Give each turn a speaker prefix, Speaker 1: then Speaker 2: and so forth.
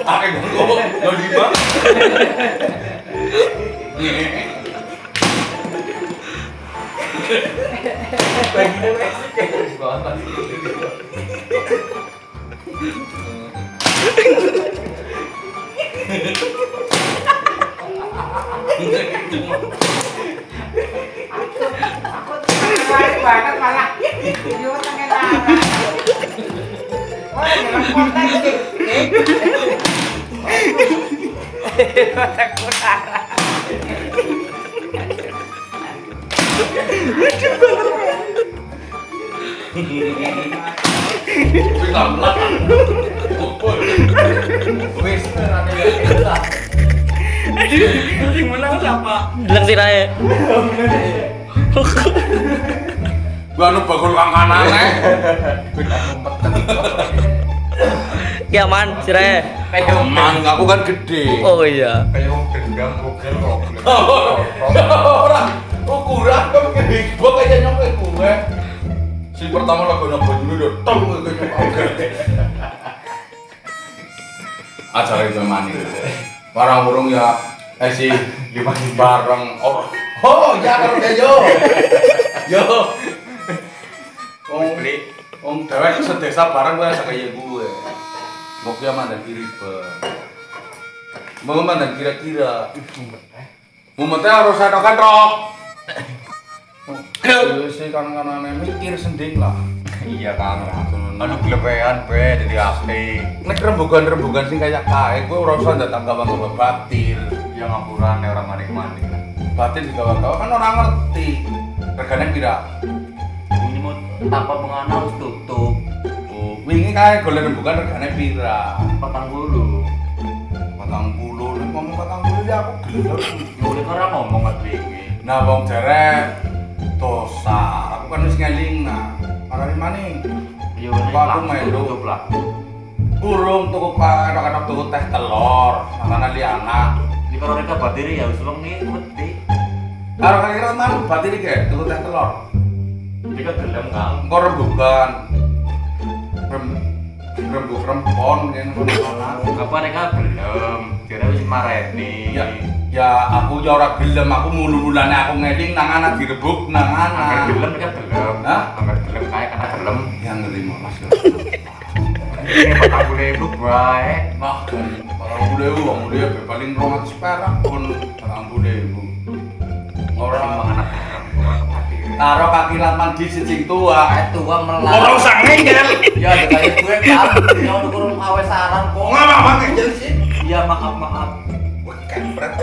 Speaker 1: Akeh gungo, lo di bang. Bagian Meksik banget.
Speaker 2: Aku banget malah. Yo tengah lara. Oh, dalam konteks sih. Aku lara.
Speaker 1: Lucu banget. Pelan-pelan. Wis ane ya. Aduh, sing menang siapa?
Speaker 3: Bilang sih Rae.
Speaker 1: Gua anu bakul kang kanane.
Speaker 3: Ya man, si Rae.
Speaker 1: Man, aku kan gede.
Speaker 3: Oh iya.
Speaker 4: Kayak wong dendam bogel kok.
Speaker 1: Ora ukuran kok gede. Gua kayak nyok gue. Si pertama lagu nyoba dulu udah tong gue nyok. Acara itu mani. Barang burung ya si lima bareng. Oh, ya karo yo. Yo. Om dewek sedesa bareng gue sakaya gue. Mau kiamat dan ribet. Mau dan kira-kira. Mumetnya harus ada kantrok. Terus sih kanan-kanannya mikir sending lah.
Speaker 4: Iya Kang. Anu glepean be dadi asli.
Speaker 1: Nek rembugan sing kayak kae kowe ora usah datang gawa-gawa batil.
Speaker 4: Ya ngapurane orang manik-manik.
Speaker 1: Batil digawa-gawa kan orang ngerti. Regane pira?
Speaker 4: Ini mau tanpa mengenal tutup.
Speaker 1: Oh, wingi kae golek rembugan regane pira?
Speaker 4: 40.
Speaker 1: 40. Nek ngomong 40 ya aku gelem.
Speaker 4: Nyulik ora ngomong kat wingi.
Speaker 1: Nah, wong jare dosa. Aku kan wis ngelingna. Marani maning.
Speaker 4: Ya
Speaker 1: Aku melu.
Speaker 4: tutup lah.
Speaker 1: Burung tuku kadang-kadang tuku teh telur, makanan liana.
Speaker 4: Di karo reka batiri ya wis wengi wedi.
Speaker 1: Karo kira man batin iki tuku teh telur.
Speaker 4: Jika gelem Kang.
Speaker 1: Engko rembugan. Rembug rempon yen ngono.
Speaker 4: Apa reka gelem? Jare wis mareni.
Speaker 1: Ya aku ya ora gelem, aku mulu-mulane aku ngeling nang anak direbuk nang
Speaker 4: Angger
Speaker 1: anak.
Speaker 4: gelem reka gelem.
Speaker 1: Hah?
Speaker 4: Angger gelem kae karena gelem.
Speaker 1: Yang ngerimo Mas.
Speaker 4: Ini 40.000 bae.
Speaker 1: Nah, kalau wong dia paling 200 perak pun 40.000.
Speaker 4: Orang menganak
Speaker 1: Karo kaki laman di sing tua.
Speaker 4: tua melar.
Speaker 1: Ora usah ngengel.
Speaker 4: Ya ada kayak gue kan. Ya udah kurang awe saran kok.
Speaker 1: Ngapa ngengel sih?
Speaker 4: Iya maaf.
Speaker 1: Wah, kampret.